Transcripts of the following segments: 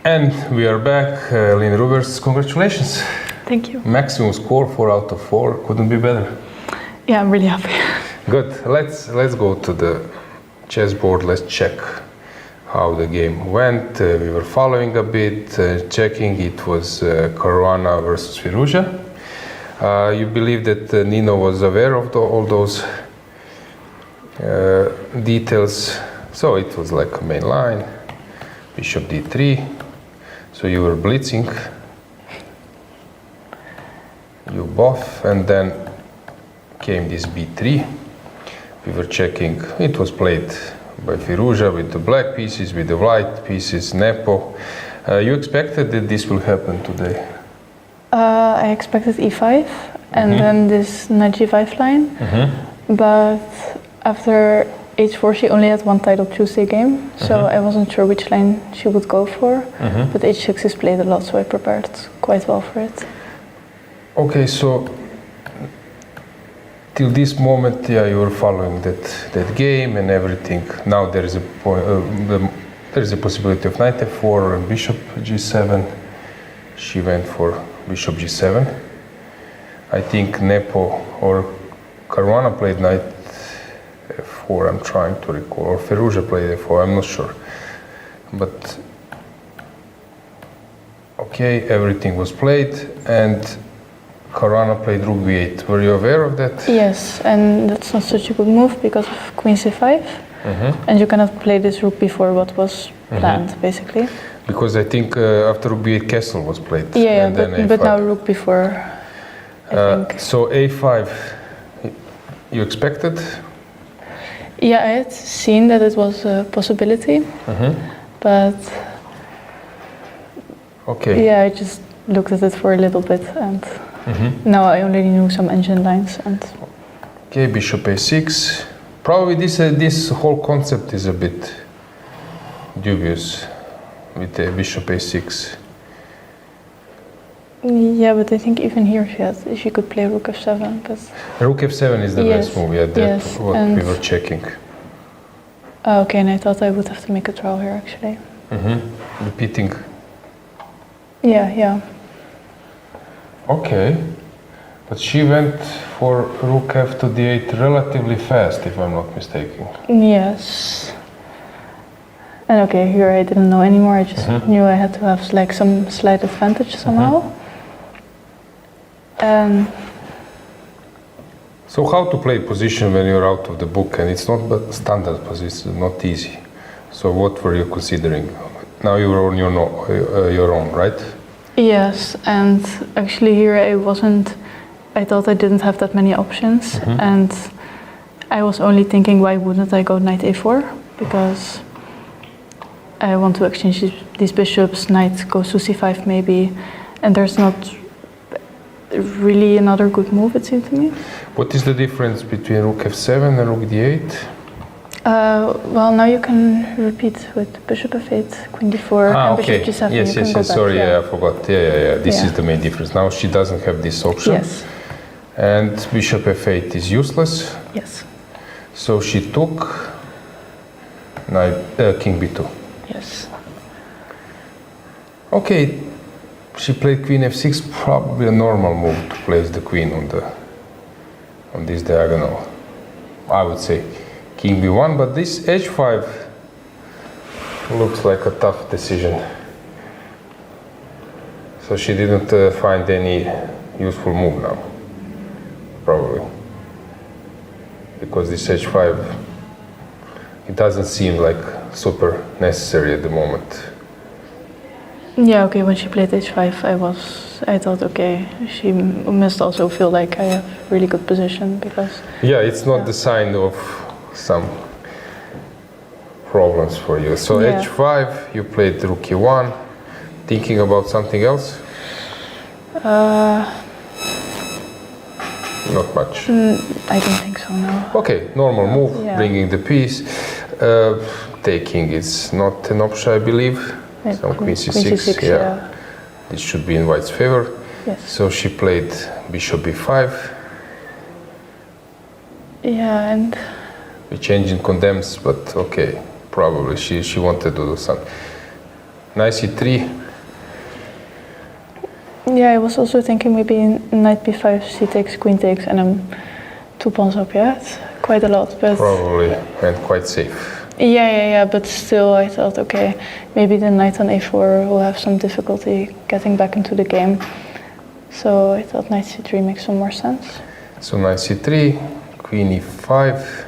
And we are back. Eline Roebers, congratulations. Thank you. Maximum score 4 out of 4. Couldn't be better. Yeah, I'm really happy. Good. Let's go to the chessboard. Let's check how the game went. We were following a bit, checking. It was Caruana versus Firouzja. You believe that Nino was aware of all those details. So it was like a main line. Bishop d3. So you were blitzing. You buff, and then came this b3. We were checking. It was played by Firouzja with the black pieces, with the white pieces, Nepo. You expected that this will happen today? I expected e5 and then this knight g5 line. But after h4 she only had one title Tuesday game, so I wasn't sure which line she would go for. But h6 is played a lot, so I prepared quite well for it. Okay, so till this moment, yeah, you were following that game and everything. Now there is a possibility of knight f4 and bishop g7. She went for bishop g7. I think Nepo or Caruana played knight f4. I'm trying to recall, or Firouzja played f4. I'm not sure, but okay, everything was played and Caruana played rook b8. Were you aware of that? Yes, and that's not such a good move because of queen c5. And you cannot play this rook before what was planned, basically. Because I think after rook b8, castle was played. Yeah, and but now rook before, I think. So a5, you expected? Yeah, I had seen that it was a possibility, but okay. Yeah, I just looked at it for a little bit and now I only knew some engine lines. And okay, bishop a6. Probably this whole concept is a bit dubious with the bishop a6. Yeah, but I think even here she could play rook f7. But rook f7 is the best move. Yeah, that's what we were checking. Okay, and I thought I would have to make a draw here actually. Repeating. Yeah. Okay, but she went for rook f to d8 relatively fast, if I'm not mistaken. Yes. And okay, here I didn't know anymore. I just knew I had to have like some slight advantage somehow. So how to play position when you're out of the book, and it's not a standard position, not easy. So what were you considering? Now you're on your own, right? Yes, and actually here I thought I didn't have that many options, and I was only thinking, why wouldn't I go knight a4? Because I want to exchange these bishops, knight goes to c5 maybe, and there's not really another good move, it seemed to me. What is the difference between rook f7 and rook d8? Well, now you can repeat with bishop f8, queen d4, and bishop g7. Yes, sorry, yeah, I forgot. Yeah. This is the main difference. Now she doesn't have this option. Yes. And bishop f8 is useless. Yes. So she took king b2. Yes. Okay, she played queen f6, probably a normal move to place the queen on this diagonal, I would say. King b1, but this h5 looks like a tough decision. So she didn't find any useful move now, probably. Because this h5, it doesn't seem like super necessary at the moment. Yeah, okay, when she played h5, I thought, okay, she must also feel like I have really good position because... Yeah, it's not the sign of some problems for you. So h5, you played rook e1, thinking about something else? Not much. I don't think so, no. Okay, normal move, bringing the piece. Taking is not an option, I believe. Some queen c6, yeah. This should be in white's favor. Yes. So she played bishop b5. Yeah, and... We changed in condemns, but okay, probably she wanted to do something. Knight c3. Yeah, I was also thinking maybe knight b5, c takes, queen takes, and I'm 2 pawns up yet. Quite a lot, but... Probably, and quite safe. Yeah, but still I thought, okay, maybe the knight on a4 will have some difficulty getting back into the game. So I thought knight c3 makes some more sense. So knight c3, queen e5.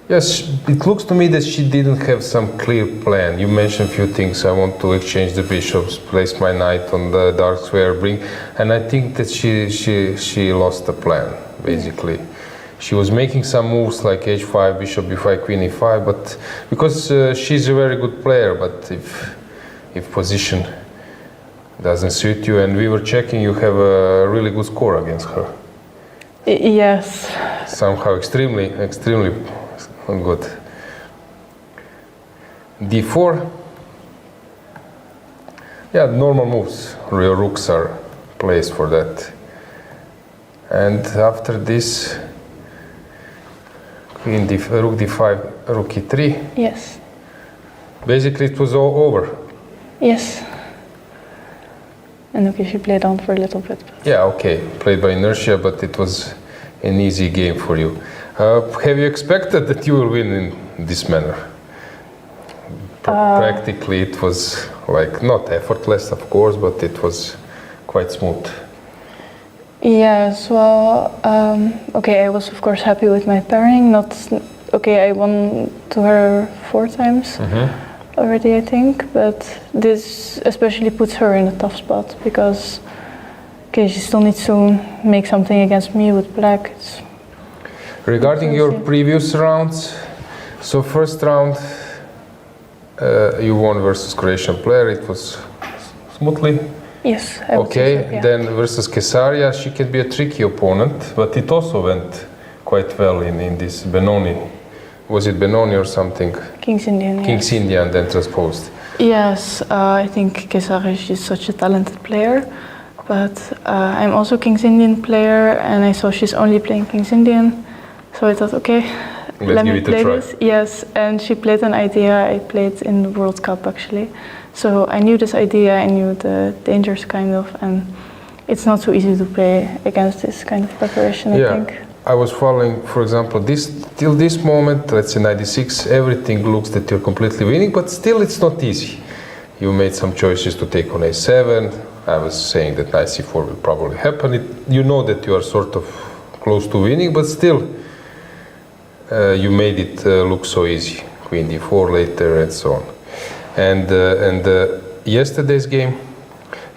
Yes, it looks to me that she didn't have some clear plan. You mentioned a few things. I want to exchange the bishops, place my knight on the dark square, and I think that she lost the plan, basically. She was making some moves like h5, bishop b5, queen e5, but because she's a very good player, but if position doesn't suit you, and we were checking, you have a really good score against her. Yes. Somehow extremely good. d4. Yeah, normal moves. Real rooks are placed for that. And after this, queen rook d5, rook e3. Yes. Basically, it was all over. Yes. And okay, she played on for a little bit. But... Yeah, okay, played by inertia, but it was an easy game for you. Have you expected that you will win in this manner? Practically, it was like not effortless, of course, but it was quite smooth. Yes, well, okay, I was of course happy with my pairing. I won to her 4 times already, I think, but this especially puts her in a tough spot because, okay, she still needs to make something against me with black. Regarding your previous rounds, so first round you won versus Croatian player, it was smoothly. Yes, I would say so, yeah. Then versus Kesaria, she can be a tricky opponent, but it also went quite well in this Benoni. Was it Benoni or something? King's Indian. King's Indian, then transposed. Yes, I think Kesaria is such a talented player, but I'm also King's Indian player, and I saw she's only playing King's Indian, so I thought, okay, let me play this. Yes, and she played an idea I played in the World Cup actually. So I knew this idea, I knew the dangers kind of, and it's not so easy to play against this kind of preparation, I think. I was following, for example, till this moment, let's say 96, everything looks that you're completely winning, but still it's not easy. You made some choices to take on a7. I was saying that knight c4 will probably happen. You know that you are sort of close to winning, but still you made it look so easy. Queen d4 later and so on. And yesterday's game,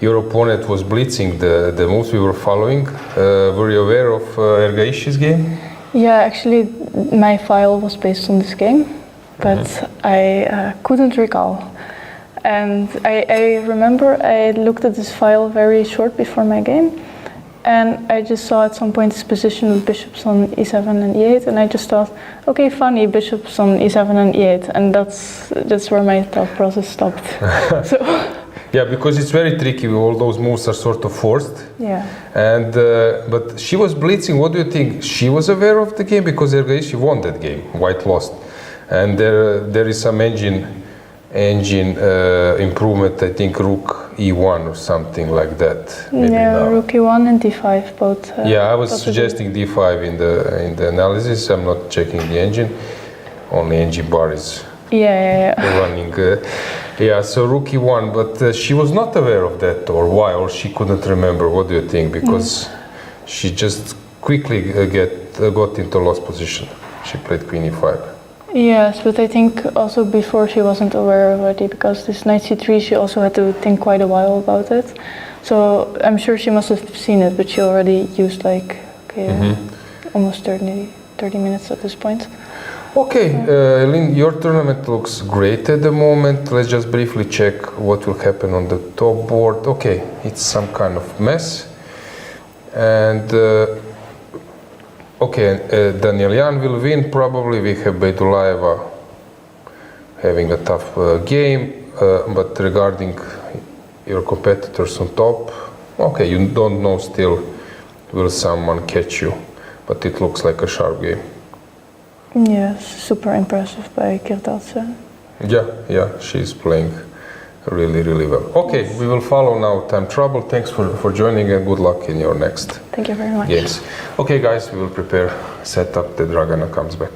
your opponent was blitzing the moves we were following. Were you aware of Ergaish's game? Yeah, actually, my file was based on this game, but I couldn't recall. And I remember I looked at this file very short before my game, and I just saw at some point this position with bishops on e7 and e8, and I just thought, okay, funny, bishops on e7 and e8, and that's where my thought process stopped. So. Yeah, because it's very tricky. All those moves are sort of forced. Yeah. And but she was blitzing. What do you think? She was aware of the game because Ergaishi won that game. White lost, and there is some engine improvement. I think rook e1 or something like that. Maybe now. Rook e1 and d5 both. I was suggesting d5 in the analysis. I'm not checking the engine. Only engine bar is. Running. So rook e1, but she was not aware of that, or why, or she couldn't remember. What do you think? Because she just quickly got into lost position. She played queen e5. Yes, but I think also before she wasn't aware already, because this knight c3 she also had to think quite a while about it. So I'm sure she must have seen it, but she already used like almost 30 minutes at this point. Okay, Eline, your tournament looks great at the moment. Let's just briefly check what will happen on the top board. Okay, it's some kind of mess. And Daniel Jan will win probably. We have Beidulaeva having a tough game. But regarding your competitors on top, okay, you don't know still will someone catch you. But it looks like a sharp game. Yes, super impressive by Kirtadze. Yeah, she's playing really, really well. Okay, we will follow now time trouble. Thanks for joining and good luck in your next Thank you very much. games. Okay, guys, we will prepare, set up. The Dragana comes back.